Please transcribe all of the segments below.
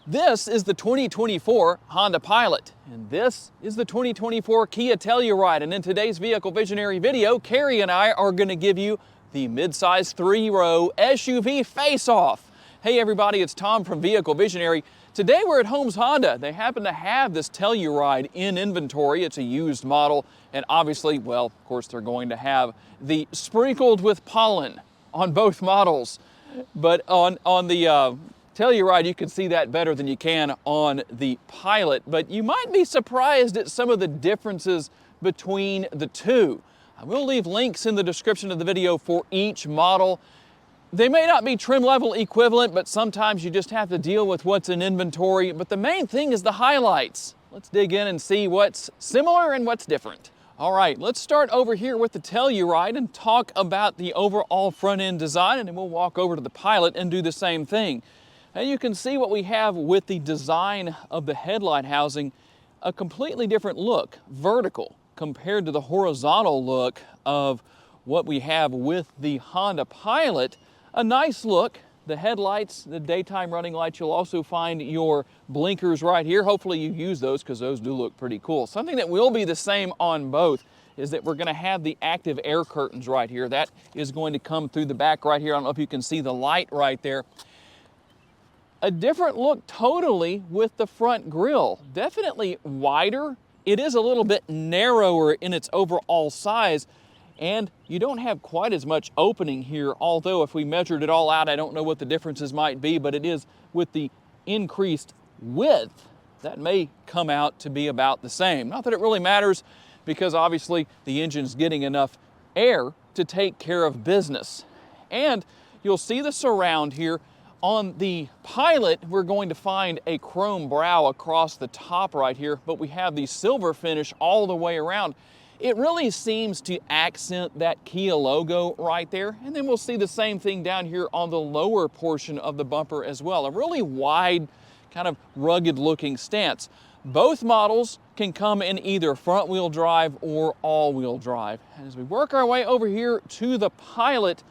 This is the 2024 Honda Pilot, and this is the 2024 Kia Telluride. And in today's Vehicle Visionary video, Carrie and I are going to give you the midsize 3-row SUV face-off. Hey everybody, it's Tom from Vehicle Visionary. Today we're at Holmes Honda. They happen to have this Telluride in inventory. It's a used model, and obviously, well, of course, they're going to have the sprinkled with pollen on both models. But on the Telluride, you can see that better than you can on the Pilot, but you might be surprised at some of the differences between the two. I will leave links in the description of the video for each model. They may not be trim level equivalent, but sometimes you just have to deal with what's in inventory. But the main thing is the highlights. Let's dig in and see what's similar and what's different. All right, let's start over here with the Telluride and talk about the overall front end design, and then we'll walk over to the Pilot and do the same thing. And you can see what we have with the design of the headlight housing, a completely different look, vertical, compared to the horizontal look of what we have with the Honda Pilot. A nice look. The headlights, the daytime running lights, you'll also find your blinkers right here. Hopefully you use those because those do look pretty cool. Something that will be the same on both is that we're going to have the active air curtains right here. That is going to come through the back right here. I don't know if you can see the light right there. A different look totally with the front grille. Definitely wider. It is a little bit narrower in its overall size, and you don't have quite as much opening here, although if we measured it all out, I don't know what the differences might be, but it is with the increased width, that may come out to be about the same. Not that it really matters, because obviously the engine's getting enough air to take care of business. And you'll see the surround here. On the Pilot, we're going to find a chrome brow across the top right here, but we have the silver finish all the way around. It really seems to accent that Kia logo right there. And then we'll see the same thing down here on the lower portion of the bumper as well. A really wide, kind of rugged looking stance. Both models can come in either front wheel drive or all wheel drive. And as we work our way over here to the Pilot,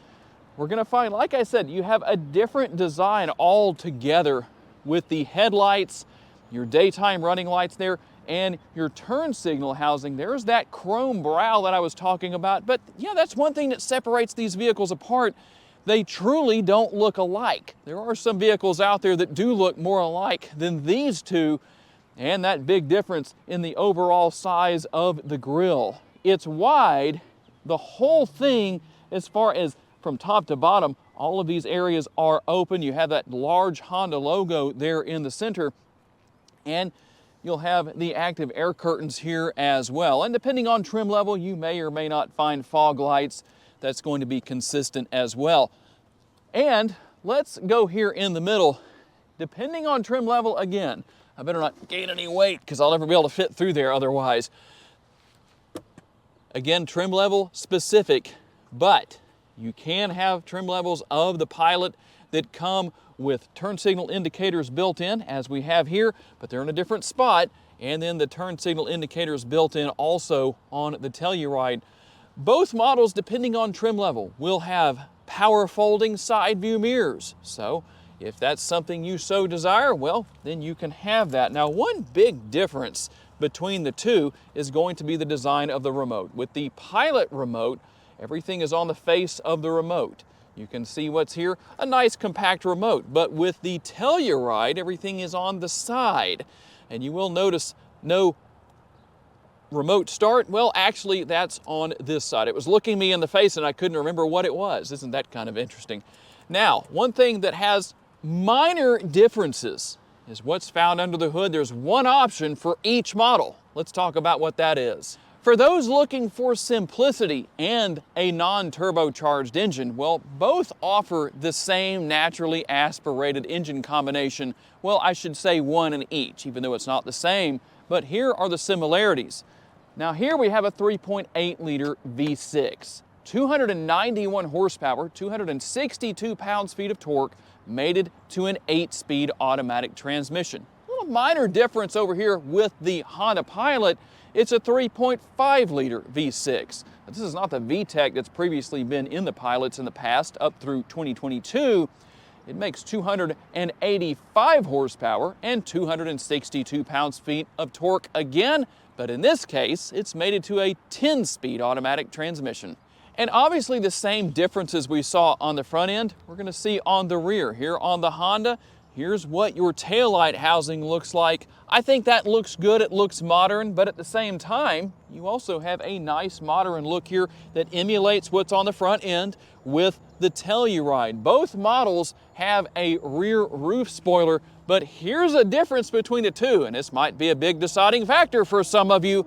we're going to find, like I said, you have a different design altogether with the headlights, your daytime running lights there, and your turn signal housing. There's that chrome brow that I was talking about. But yeah, that's one thing that separates these vehicles apart. They truly don't look alike. There are some vehicles out there that do look more alike than these two, and that big difference in the overall size of the grille. It's wide. The whole thing, as far as from top to bottom, all of these areas are open. You have that large Honda logo there in the center, and you'll have the active air curtains here as well. And depending on trim level, you may or may not find fog lights. That's going to be consistent as well. And let's go here in the middle. Depending on trim level, again, I better not gain any weight because I'll never be able to fit through there otherwise. Again, trim level specific, but you can have trim levels of the Pilot that come with turn signal indicators built in, as we have here, but they're in a different spot, and then the turn signal indicators built in also on the Telluride. Both models, depending on trim level, will have power folding side view mirrors. So if that's something you so desire, well, then you can have that. Now, one big difference between the two is going to be the design of the remote. With the Pilot remote, everything is on the face of the remote. You can see what's here, a nice compact remote. But with the Telluride, everything is on the side. And you will notice no remote start. Well, actually, that's on this side. It was looking me in the face and I couldn't remember what it was. Isn't that kind of interesting? Now, one thing that has minor differences is what's found under the hood. There's one option for each model. Let's talk about what that is. For those looking for simplicity and a non-turbocharged engine, well, both offer the same naturally aspirated engine combination. Well, I should say one in each, even though it's not the same, but here are the similarities. Now here we have a 3.8 liter V6, 291 horsepower, 262 pounds-feet of torque, mated to an 8-speed automatic transmission. A little minor difference over here with the Honda Pilot. It's a 3.5 liter V6. This is not the VTEC that's previously been in the Pilots in the past up through 2022. It makes 285 horsepower and 262 pounds-feet of torque again, but in this case, it's mated to a 10-speed automatic transmission. And obviously the same differences we saw on the front end, we're going to see on the rear. Here on the Honda, here's what your taillight housing looks like. I think that looks good, it looks modern, but at the same time, you also have a nice modern look here that emulates what's on the front end with the Telluride. Both models have a rear roof spoiler, but here's a difference between the two, and this might be a big deciding factor for some of you.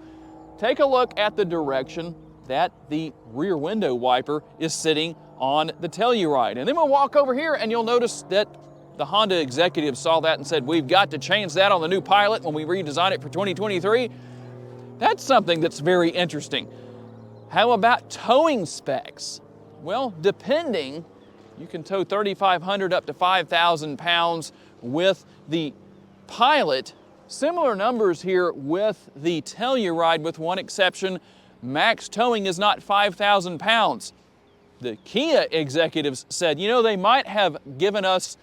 Take a look at the direction that the rear window wiper is sitting on the Telluride. And then we'll walk over here and you'll notice that the Honda executives saw that and said, we've got to change that on the new Pilot when we redesign it for 2023. That's something that's very interesting. How about towing specs? Well, depending, you can tow 3,500 up to 5,000 pounds with the Pilot. Similar numbers here with the Telluride, with one exception. Max towing is not 5,000 pounds. The Kia executives said, you know, they might have given us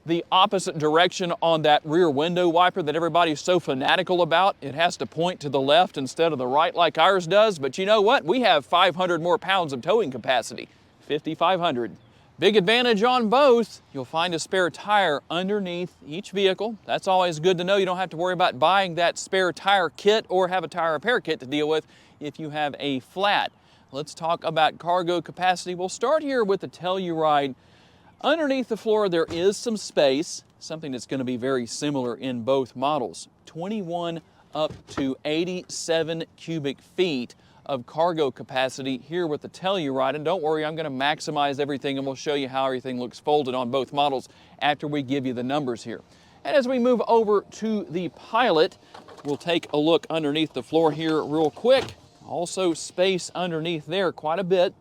the opposite direction on that rear window wiper that everybody's so fanatical about. It has to point to the left instead of the right like ours does. But you know what? We have 500 more pounds of towing capacity, 5,500. Big advantage on both, you'll find a spare tire underneath each vehicle. That's always good to know. You don't have to worry about buying that spare tire kit or have a tire repair kit to deal with if you have a flat. Let's talk about cargo capacity. We'll start here with the Telluride. Underneath the floor there is some space, something that's going to be very similar in both models. 21 up to 87 cubic feet of cargo capacity here with the Telluride. And don't worry, I'm going to maximize everything and we'll show you how everything looks folded on both models after we give you the numbers here. And as we move over to the Pilot, we'll take a look underneath the floor here real quick. Also space underneath there quite a bit.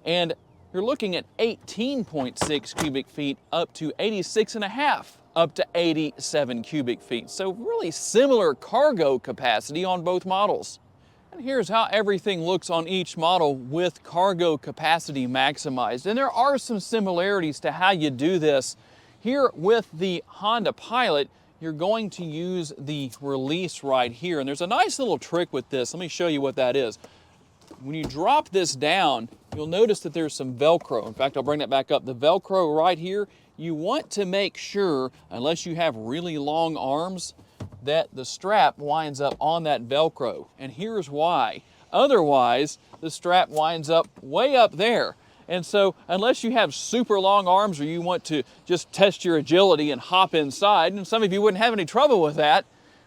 And you're looking at 18.6 cubic feet up to 86.5 up to 87 cubic feet. So really similar cargo capacity on both models. And here's how everything looks on each model with cargo capacity maximized. And there are some similarities to how you do this. Here with the Honda Pilot, you're going to use the release right here. And there's a nice little trick with this. Let me show you what that is. When you drop this down, you'll notice that there's some Velcro. In fact, I'll bring that back up. The Velcro right here, you want to make sure, unless you have really long arms, that the strap winds up on that Velcro. And here's why. Otherwise, the strap winds up way up there. And so, unless you have super long arms or you want to just test your agility and hop inside, and some of you wouldn't have any trouble with that,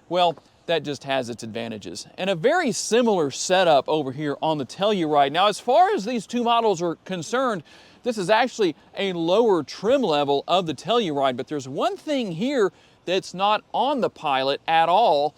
well, that just has its advantages. And a very similar setup over here on the Telluride. Now, as far as these two models are concerned, this is actually a lower trim level of the Telluride, but there's one thing here that's not on the Pilot at all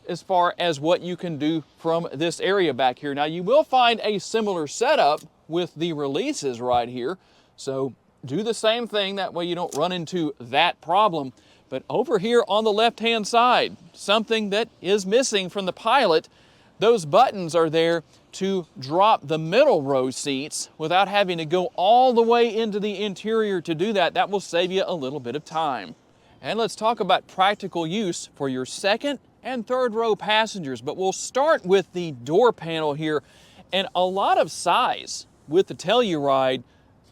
as far as what you can do from this area back here. Now, you will find a similar setup with the releases right here, so do the same thing, that way you don't run into that problem. But over here on the left-hand side, something that is missing from the Pilot, those buttons are there to drop the middle row seats without having to go all the way into the interior to do that. That will save you a little bit of time. And let's talk about practical use for your second and third row passengers. But we'll start with the door panel here, and a lot of size with the Telluride.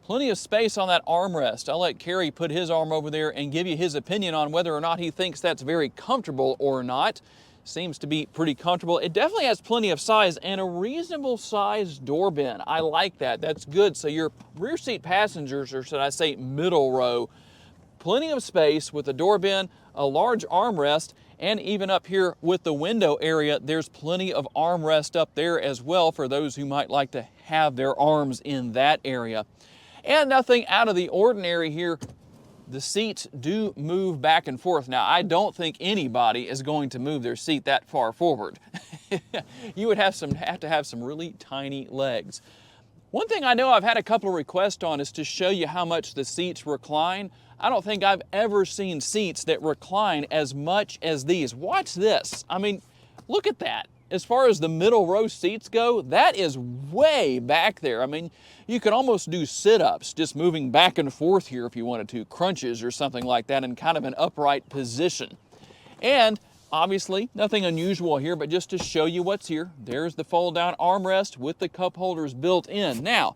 Plenty of space on that armrest. I'll let Kerry put his arm over there and give you his opinion on whether or not he thinks that's very comfortable or not. Seems to be pretty comfortable. It definitely has plenty of size and a reasonable sized door bin. I like that. That's good. So your rear seat passengers, or should I say middle row, plenty of space with a door bin, a large armrest, and even up here with the window area, there's plenty of armrest up there as well for those who might like to have their arms in that area. And nothing out of the ordinary here. The seats do move back and forth. Now, I don't think anybody is going to move their seat that far forward. You would have to have some really tiny legs. One thing I know I've had a couple of requests on is to show you how much the seats recline. I don't think I've ever seen seats that recline as much as these. Watch this. I mean, look at that. as far as the middle row seats go, that is way back there. I mean, you could almost do sit-ups, just moving back and forth here if you wanted to, crunches or something like that in kind of an upright position. And obviously, nothing unusual here, but just to show you what's here, there's the fold-down armrest with the cup holders built in. Now,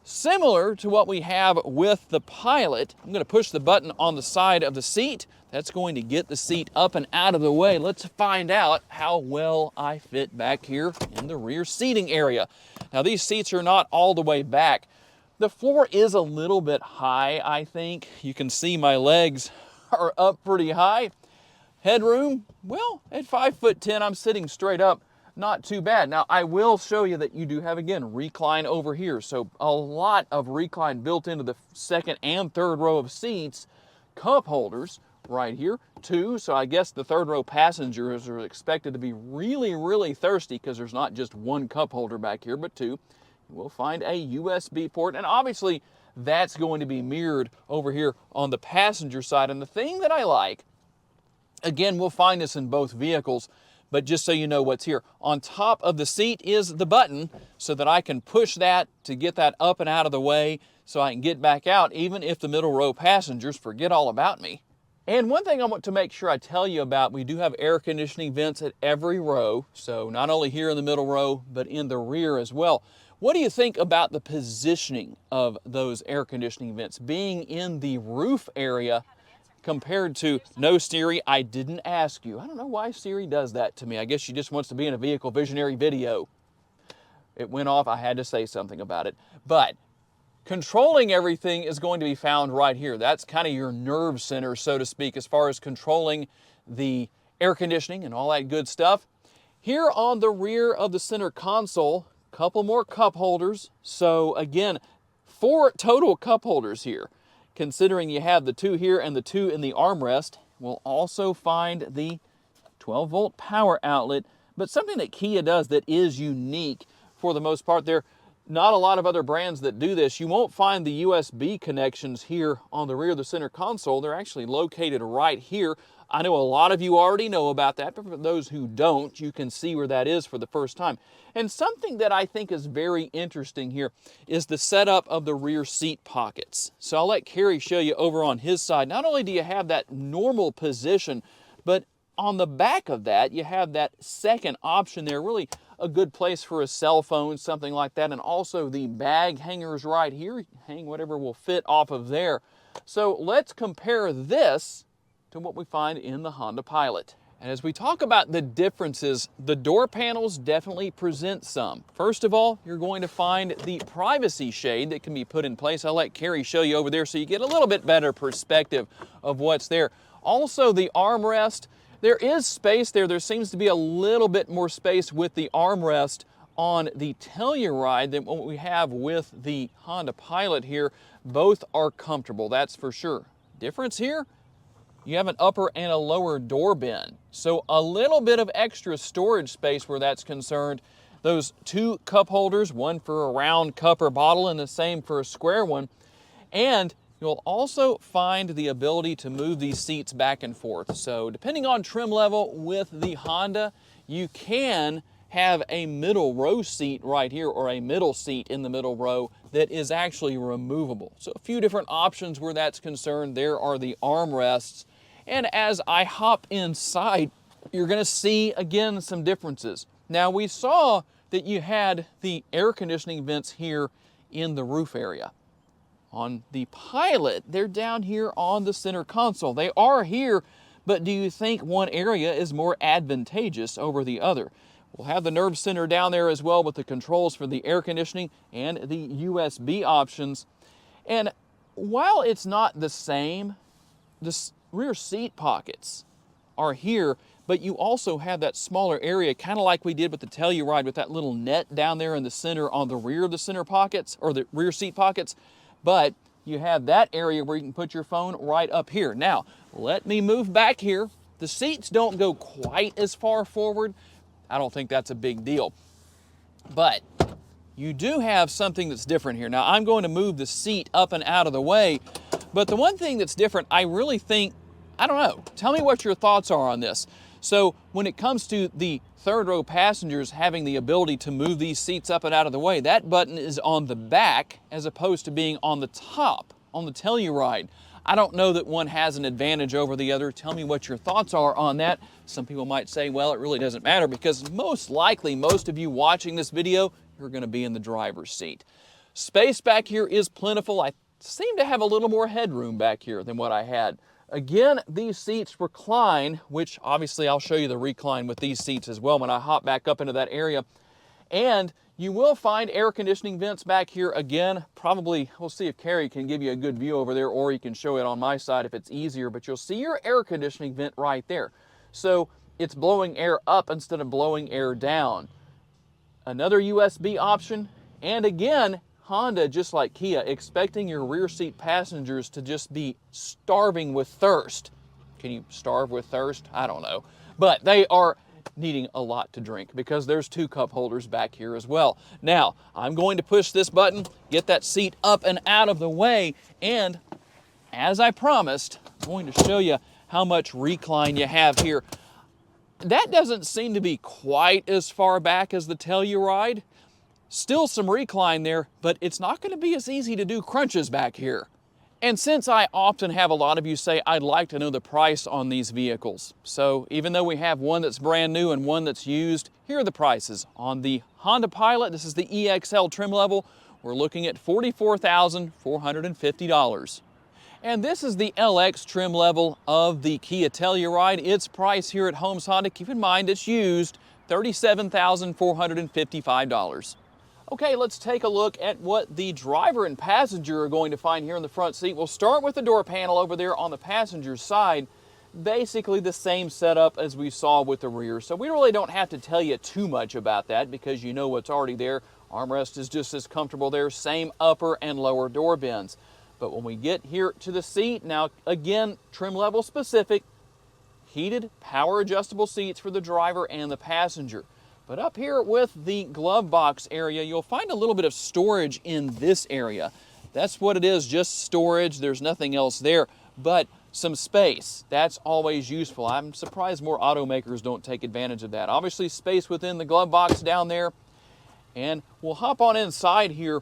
similar to what we have with the Pilot, I'm going to push the button on the side of the seat. That's going to get the seat up and out of the way. Let's find out how well I fit back here in the rear seating area. Now, these seats are not all the way back. The floor is a little bit high, I think. You can see my legs are up pretty high. Headroom, well, at 5'10", I'm sitting straight up. Not too bad. Now, I will show you that you do have, again, recline over here. So a lot of recline built into the second and third row of seats. Cup holders right here, two. So I guess the third row passengers are expected to be really, really thirsty because there's not just one cup holder back here, but two. You will find a USB port. And obviously, that's going to be mirrored over here on the passenger side. And the thing that I like, again, we'll find this in both vehicles, but just so you know what's here, on top of the seat is the button so that I can push that to get that up and out of the way so I can get back out even if the middle row passengers forget all about me. And one thing I want to make sure I tell you about, we do have air conditioning vents at every row, so not only here in the middle row, but in the rear as well. What do you think about the positioning of those air conditioning vents being in the roof area compared to no Siri? I didn't ask you. I don't know why Siri does that to me. I guess she just wants to be in a vehicle visionary video. It went off. I had to say something about it. But controlling everything is going to be found right here. That's kind of your nerve center, so to speak, as far as controlling the air conditioning and all that good stuff. Here on the rear of the center console, a couple more cup holders. So again, 4 total cup holders here. Considering you have the 2 here and the 2 in the armrest. We'll also find the 12-volt power outlet. But something that Kia does that is unique for the most part, there are not a lot of other brands that do this. You won't find the USB connections here on the rear of the center console. They're actually located right here. I know a lot of you already know about that, but for those who don't, you can see where that is for the first time. And something that I think is very interesting here is the setup of the rear seat pockets. So I'll let Kerry show you over on his side. Not only do you have that normal position, but on the back of that, you have that second option there, really a good place for a cell phone, something like that. And also the bag hangers right here, hang whatever will fit off of there. So let's compare this to what we find in the Honda Pilot. And as we talk about the differences, the door panels definitely present some. First of all, you're going to find the privacy shade that can be put in place. I'll let Kerry show you over there so you get a little bit better perspective of what's there. Also, the armrest, there is space there. There seems to be a little bit more space with the armrest on the Telluride than what we have with the Honda Pilot here. Both are comfortable, that's for sure. Difference here, you have an upper and a lower door bin. So a little bit of extra storage space where that's concerned. Those 2 cup holders, one for a round cup or bottle and the same for a square one. And you'll also find the ability to move these seats back and forth. So depending on trim level with the Honda, you can have a middle row seat right here or a middle seat in the middle row that is actually removable. So a few different options where that's concerned. There are the armrests. And as I hop inside, you're going to see, again, some differences. Now, we saw that you had the air conditioning vents here in the roof area. On the Pilot, they're down here on the center console. They are here, but do you think one area is more advantageous over the other? We'll have the nerve center down there as well with the controls for the air conditioning and the USB options. And while it's not the same, the rear seat pockets are here, but you also have that smaller area, kind of like we did with the Telluride with that little net down there in the center on the rear of the center pockets, or the rear seat pockets. But you have that area where you can put your phone right up here. Now, let me move back here. The seats don't go quite as far forward. I don't think that's a big deal. But you do have something that's different here. Now, I'm going to move the seat up and out of the way, but the one thing that's different, I really think, I don't know, tell me what your thoughts are on this. So when it comes to the third row passengers having the ability to move these seats up and out of the way, that button is on the back as opposed to being on the top on the Telluride. I don't know that one has an advantage over the other. Tell me what your thoughts are on that. Some people might say, well, it really doesn't matter, because most likely most of you watching this video, you're going to be in the driver's seat. Space back here is plentiful. I seem to have a little more headroom back here than what I had. Again, these seats recline, which obviously I'll show you the recline with these seats as well when I hop back up into that area. And you will find air conditioning vents back here again. Probably, we'll see if Carrie can give you a good view over there, or you can show it on my side if it's easier, but you'll see your air conditioning vent right there. So it's blowing air up instead of blowing air down. Another USB option, and again, Honda, just like Kia, expecting your rear seat passengers to just be starving with thirst. Can you starve with thirst? I don't know. But they are needing a lot to drink, because there's 2 cup holders back here as well. Now, I'm going to push this button, get that seat up and out of the way, and as I promised, I'm going to show you how much recline you have here. That doesn't seem to be quite as far back as the Telluride. Still some recline there, but it's not going to be as easy to do crunches back here. And since I often have a lot of you say, I'd like to know the price on these vehicles. So even though we have one that's brand new and one that's used, here are the prices. On the Honda Pilot, this is the EXL trim level, we're looking at $44,450. And this is the LX trim level of the Kia Telluride. Its price here at Holmes Honda, keep in mind it's used, $37,455. Okay, let's take a look at what the driver and passenger are going to find here in the front seat. We'll start with the door panel over there on the passenger side. Basically the same setup as we saw with the rear. So we really don't have to tell you too much about that, because you know what's already there. Armrest is just as comfortable there. Same upper and lower door bins. But when we get here to the seat, now again, trim level specific, heated power adjustable seats for the driver and the passenger. But up here with the glove box area, you'll find a little bit of storage in this area. That's what it is, just storage. There's nothing else there, but some space. That's always useful. I'm surprised more automakers don't take advantage of that. Obviously, space within the glove box down there. And we'll hop on inside here,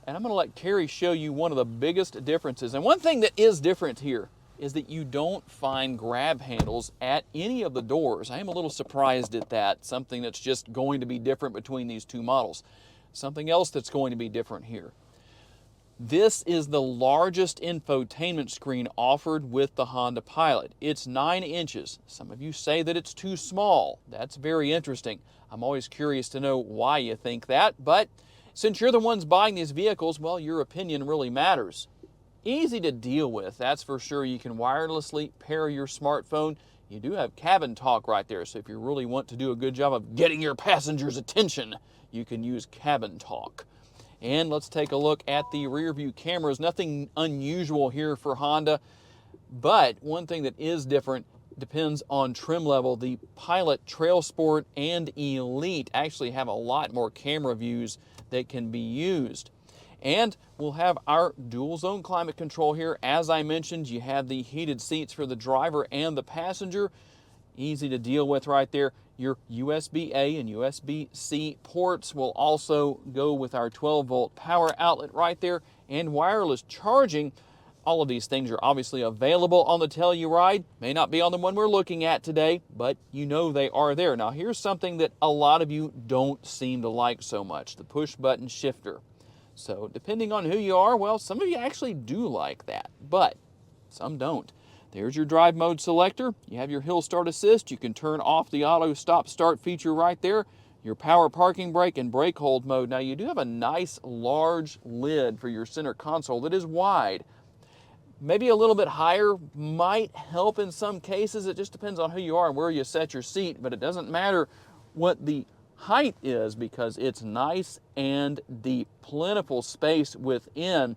and I'm going to let Carrie show you one of the biggest differences. And one thing that is different here is that you don't find grab handles at any of the doors. I am a little surprised at that, something that's just going to be different between these two models. Something else that's going to be different here. This is the largest infotainment screen offered with the Honda Pilot. It's 9 inches. Some of you say that it's too small. That's very interesting. I'm always curious to know why you think that, but since you're the ones buying these vehicles, well, your opinion really matters. Easy to deal with, that's for sure. You can wirelessly pair your smartphone. You do have cabin talk right there, so if you really want to do a good job of getting your passengers' attention, you can use cabin talk. And let's take a look at the rear view cameras. Nothing unusual here for Honda, but one thing that is different depends on trim level. The Pilot, Trail Sport, and Elite actually have a lot more camera views that can be used. And we'll have our dual zone climate control here. As I mentioned, you have the heated seats for the driver and the passenger. Easy to deal with right there. Your USB-A and USB-C ports will also go with our 12-volt power outlet right there, and wireless charging. All of these things are obviously available on the Telluride. May not be on the one we're looking at today, but you know they are there. Now here's something that a lot of you don't seem to like so much, the push-button shifter. So depending on who you are, well, some of you actually do like that, but some don't. There's your drive mode selector. You have your hill start assist. You can turn off the auto stop start feature right there. Your power parking brake and brake hold mode. Now you do have a nice large lid for your center console that is wide. Maybe a little bit higher might help in some cases. It just depends on who you are and where you set your seat, but it doesn't matter what the height is, because it's nice and deep. Plentiful space within.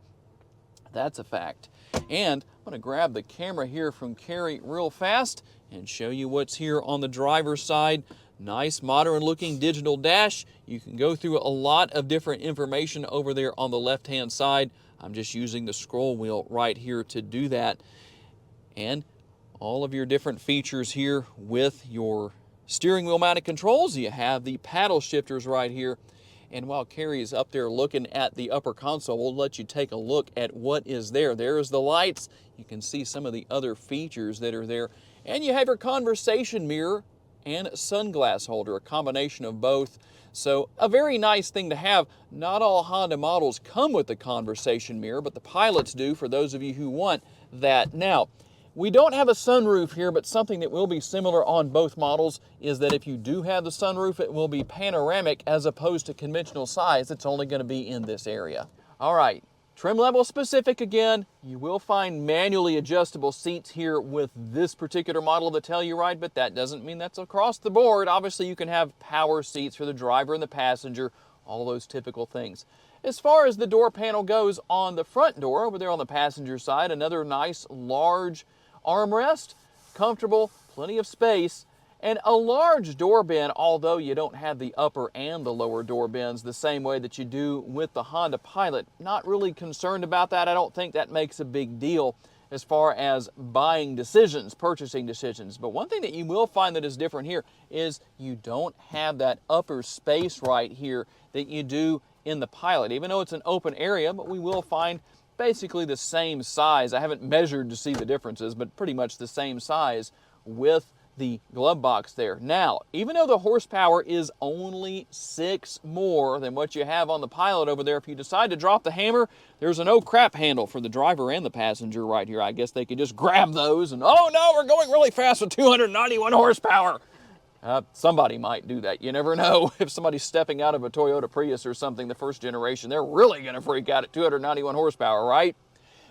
That's a fact. And I'm going to grab the camera here from Carrie real fast and show you what's here on the driver's side. Nice modern looking digital dash. You can go through a lot of different information over there on the left hand side. I'm just using the scroll wheel right here to do that. And all of your different features here with your steering wheel mounted controls. You have the paddle shifters right here. And while Carrie is up there looking at the upper console, we'll let you take a look at what is there. There's the lights. You can see some of the other features that are there. And you have your conversation mirror and sunglass holder, a combination of both. So a very nice thing to have. Not all Honda models come with the conversation mirror, but the Pilots do for those of you who want that. Now, we don't have a sunroof here, but something that will be similar on both models is that if you do have the sunroof, it will be panoramic as opposed to conventional size. It's only going to be in this area. All right, trim level specific again. You will find manually adjustable seats here with this particular model of the Telluride, but that doesn't mean that's across the board. Obviously, you can have power seats for the driver and the passenger, all those typical things. As far as the door panel goes on the front door, over there on the passenger side, another nice large armrest, comfortable, plenty of space, and a large door bin, although you don't have the upper and the lower door bins the same way that you do with the Honda Pilot. Not really concerned about that. I don't think that makes a big deal as far as buying decisions, purchasing decisions. But one thing that you will find that is different here is you don't have that upper space right here that you do in the Pilot, even though it's an open area, but we will find basically the same size. I haven't measured to see the differences, but pretty much the same size with the glove box there. Now, even though the horsepower is only 6 more than what you have on the Pilot over there, if you decide to drop the hammer, there's an oh crap handle for the driver and the passenger right here. I guess they could just grab those and, oh no, we're going really fast with 291 horsepower. Somebody might do that. You never know. If somebody's stepping out of a Toyota Prius or something, the first generation, they're really going to freak out at 291 horsepower, right?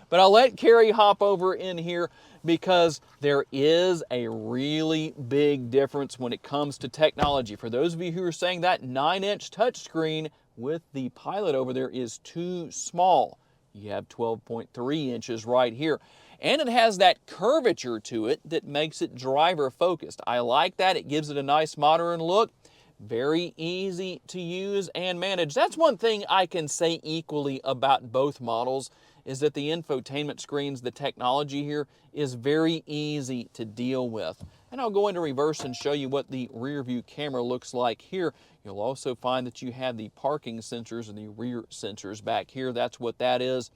But I'll let Carrie hop over in here because there is a really big difference when it comes to technology. For those of you who are saying that 9-inch touchscreen with the Pilot over there is too small, you have 12.3 inches right here. And it has that curvature to it that makes it driver focused. I like that. It gives it a nice modern look. Very easy to use and manage. That's one thing I can say equally about both models, is that the infotainment screens, the technology here is very easy to deal with. And I'll go into reverse and show you what the rear view camera looks like here. You'll also find that you have the parking sensors and the rear sensors back here. That's what that is.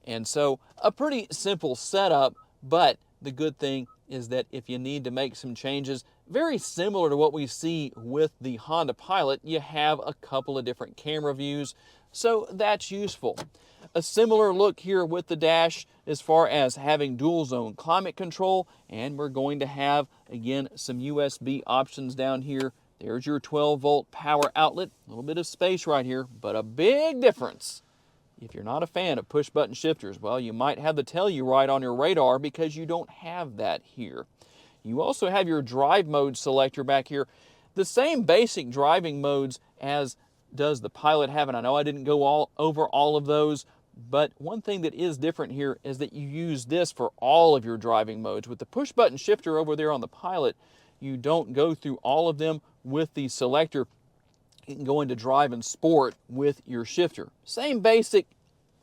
And so a pretty simple setup, but the good thing is that if you need to make some changes, very similar to what we see with the Honda Pilot, you have a couple of different camera views, so that's useful. A similar look here with the dash as far as having dual zone climate control, and we're going to have, again, some USB options down here. There's your 12-volt power outlet, a little bit of space right here, but a big difference. If you're not a fan of push-button shifters, well, you might have the Telluride on your radar because you don't have that here. You also have your drive mode selector back here. The same basic driving modes as does the Pilot have, and I know I didn't go over all of those, but one thing that is different here is that you use this for all of your driving modes. With the push-button shifter over there on the Pilot, you don't go through all of them with the selector. You can go into drive and sport with your shifter. Same basic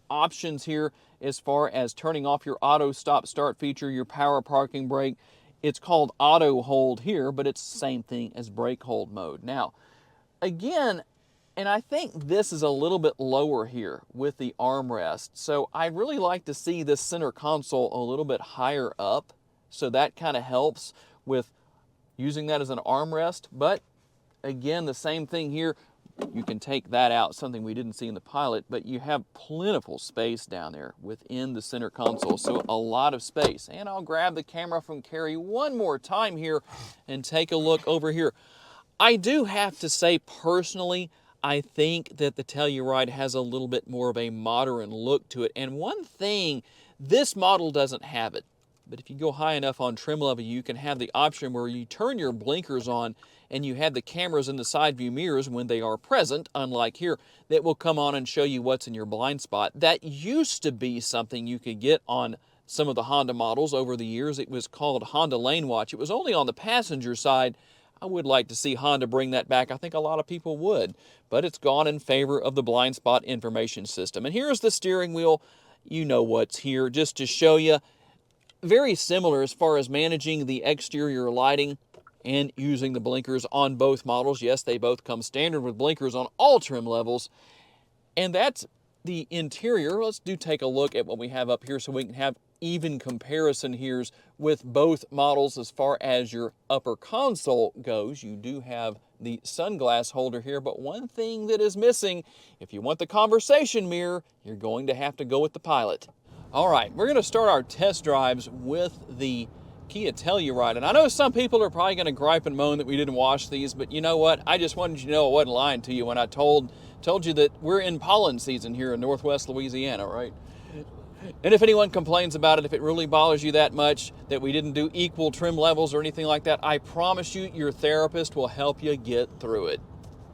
options here as far as turning off your auto stop start feature, your power parking brake. It's called auto hold here, but it's the same thing as brake hold mode. Now, again, and I think this is a little bit lower here with the armrest. So I really like to see this center console a little bit higher up. So that kind of helps with using that as an armrest. But again, the same thing here. You can take that out, something we didn't see in the Pilot, but you have plentiful space down there within the center console, so a lot of space. And I'll grab the camera from Carrie one more time here and take a look over here. I do have to say, personally, I think that the Telluride has a little bit more of a modern look to it. And one thing, this model doesn't have it. But if you go high enough on trim level, you can have the option where you turn your blinkers on and you have the cameras in the side view mirrors when they are present, unlike here, that will come on and show you what's in your blind spot. That used to be something you could get on some of the Honda models over the years. It was called Honda Lane Watch. It was only on the passenger side. I would like to see Honda bring that back. I think a lot of people would, but it's gone in favor of the blind spot information system. And here's the steering wheel. You know what's here, just to show you. very similar as far as managing the exterior lighting and using the blinkers on both models. Yes, they both come standard with blinkers on all trim levels. And that's the interior. Let's take a look at what we have up here so we can have even comparison here with both models as far as your upper console goes. You do have the sunglass holder here, but one thing that is missing, if you want the conversation mirror, you're going to have to go with the Pilot. All right, we're going to start our test drives with the Kia Telluride. And I know some people are probably going to gripe and moan that we didn't wash these, but you know what? I just wanted you to know I wasn't lying to you when I told you that we're in pollen season here in Northwest Louisiana, right? And if anyone complains about it, if it really bothers you that much that we didn't do equal trim levels or anything like that, I promise you your therapist will help you get through it.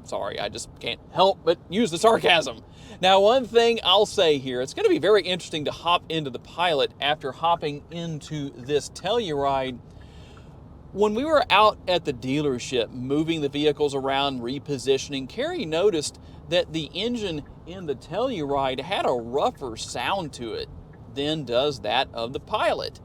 Sorry, I just can't help but use the sarcasm. Now, one thing I'll say here, it's going to be very interesting to hop into the Pilot after hopping into this Telluride. When we were out at the dealership moving the vehicles around, repositioning, Carrie noticed that the engine in the Telluride had a rougher sound to it than does that of the Pilot.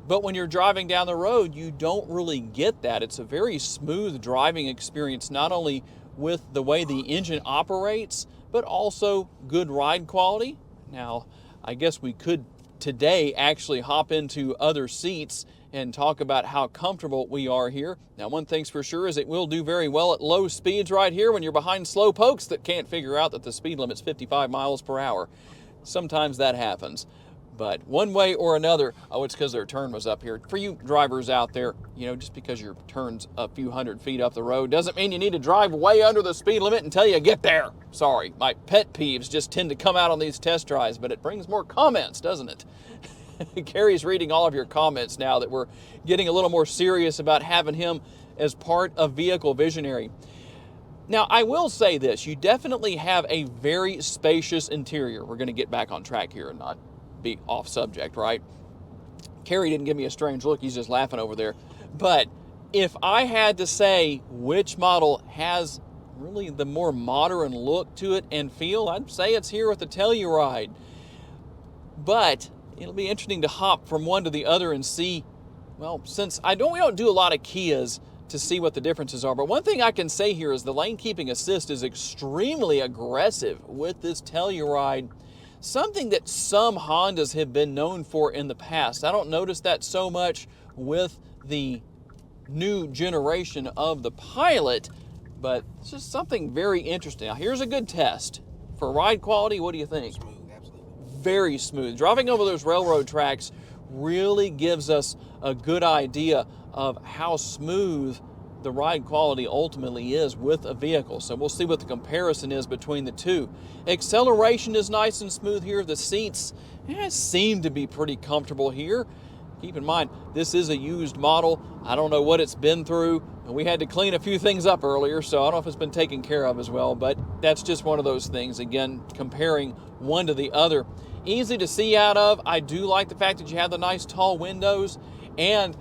But when you're driving down the road, you don't really get that. It's a very smooth driving experience, not only with the way the engine operates, but also good ride quality. Now, I guess we could today actually hop into other seats and talk about how comfortable we are here. Now, one thing's for sure is it will do very well at low speeds right here when you're behind slow pokes that can't figure out that the speed limit's 55 miles per hour. Sometimes that happens. But one way or another, oh, it's because their turn was up here. For you drivers out there, you know, just because your turn's a few hundred feet up the road doesn't mean you need to drive way under the speed limit until you get there. Sorry, my pet peeves just tend to come out on these test drives, but it brings more comments, doesn't it? Carrie's reading all of your comments now that we're getting a little more serious about having him as part of Vehicle Visionary. Now, I will say this, you definitely have a very spacious interior. We're going to get back on track here and not be off subject, right? Carrie didn't give me a strange look, he's just laughing over there. But if I had to say which model has really the more modern look to it and feel, I'd say it's here with the Telluride. But it'll be interesting to hop from one to the other and see, well, since we don't do a lot of Kias to see what the differences are. But one thing I can say here is the lane keeping assist is extremely aggressive with this Telluride. Something that some Hondas have been known for in the past. I don't notice that so much with the new generation of the Pilot, but it's just something very interesting. Now, here's a good test. For ride quality, what do you think? Smooth, absolutely. Very smooth. Driving over those railroad tracks really gives us a good idea of how smooth the ride quality ultimately is with a vehicle. So we'll see what the comparison is between the two. Acceleration is nice and smooth here. The seats seem to be pretty comfortable here. Keep in mind, this is a used model. I don't know what it's been through. We had to clean a few things up earlier, so I don't know if it's been taken care of as well, but that's just one of those things. Again, comparing one to the other. Easy to see out of. I do like the fact that you have the nice tall windows, and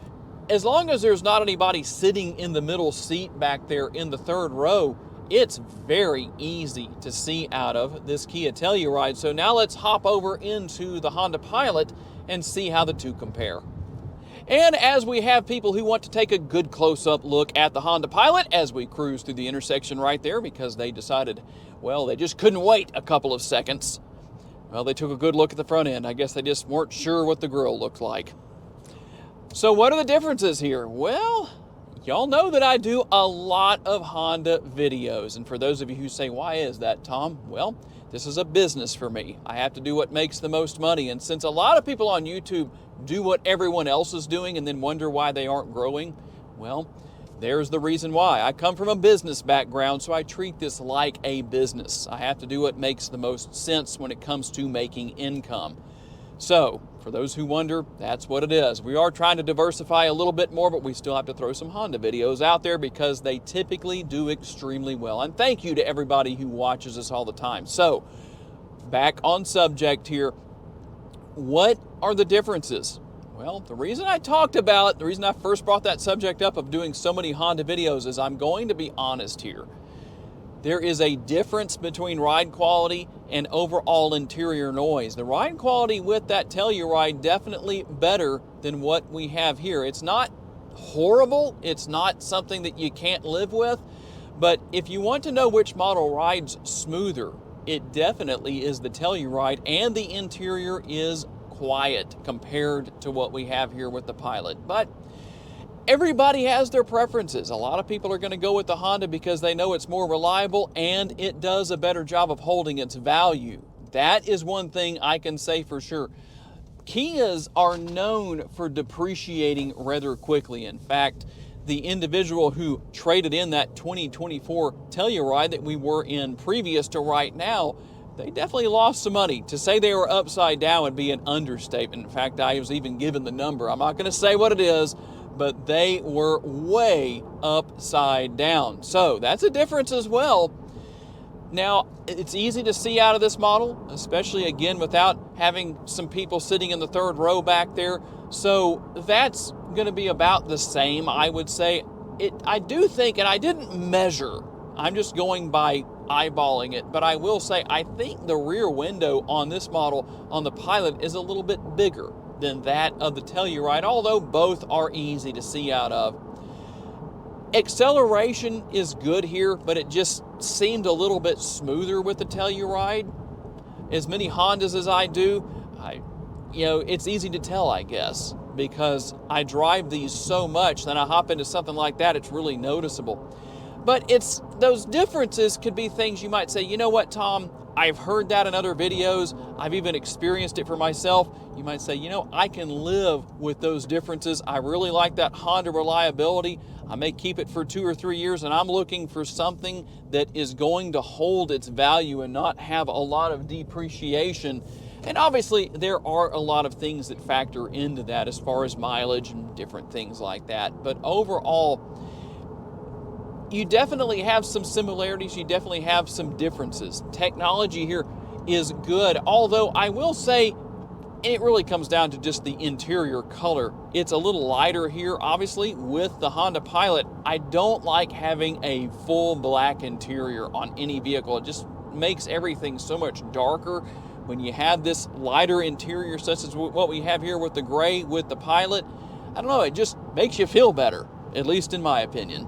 as long as there's not anybody sitting in the middle seat back there in the third row, it's very easy to see out of this Kia Telluride. So now let's hop over into the Honda Pilot and see how the two compare. And as we have people who want to take a good close-up look at the Honda Pilot as we cruise through the intersection right there because they decided, well, they just couldn't wait a couple of seconds. Well, they took a good look at the front end. I guess they just weren't sure what the grille looked like. So what are the differences here? Well, y'all know that I do a lot of Honda videos. And for those of you who say, why is that, Tom? Well, this is a business for me. I have to do what makes the most money. And since a lot of people on YouTube do what everyone else is doing and then wonder why they aren't growing, well, there's the reason why. I come from a business background, so I treat this like a business. I have to do what makes the most sense when it comes to making income. So, for those who wonder, that's what it is. We are trying to diversify a little bit more, but we still have to throw some Honda videos out there because they typically do extremely well. And thank you to everybody who watches us all the time. So, back on subject here. What are the differences? Well, the reason I first brought that subject up of doing so many Honda videos is I'm going to be honest here. There is a difference between ride quality and overall interior noise. The ride quality with that Telluride definitely better than what we have here. It's not horrible. It's not something that you can't live with. But if you want to know which model rides smoother, it definitely is the Telluride, and the interior is quiet compared to what we have here with the Pilot. But everybody has their preferences. A lot of people are going to go with the Honda because they know it's more reliable and it does a better job of holding its value. That is one thing I can say for sure. Kias are known for depreciating rather quickly. In fact, the individual who traded in that 2024 Telluride that we were in previous to right now, they definitely lost some money. To say they were upside down would be an understatement. In fact, I was even given the number. I'm not going to say what it is, but they were way upside down. So that's a difference as well. Now, it's easy to see out of this model, especially again without having some people sitting in the third row back there. So that's going to be about the same, I would say. I do think, and I didn't measure, I'm just going by eyeballing it, but I will say I think the rear window on this model, on the Pilot, is a little bit bigger than that of the Telluride, although both are easy to see out of. Acceleration is good here, but it just seemed a little bit smoother with the Telluride. As many Hondas as I do, it's easy to tell, I guess, because I drive these so much, then I hop into something like that, it's really noticeable. But it's those differences could be things you might say, you know what, Tom, I've heard that in other videos, I've even experienced it for myself. You might say, I can live with those differences. I really like that Honda reliability. I may keep it for 2 or 3 years, and I'm looking for something that is going to hold its value and not have a lot of depreciation. And obviously, there are a lot of things that factor into that as far as mileage and different things like that. But overall, you definitely have some similarities. You definitely have some differences. Technology here is good, although I will say, it really comes down to just the interior color. It's a little lighter here, obviously, with the Honda Pilot. I don't like having a full black interior on any vehicle. It just makes everything so much darker. When you have this lighter interior, such as what we have here with the gray with the Pilot, I don't know, it just makes you feel better, at least in my opinion.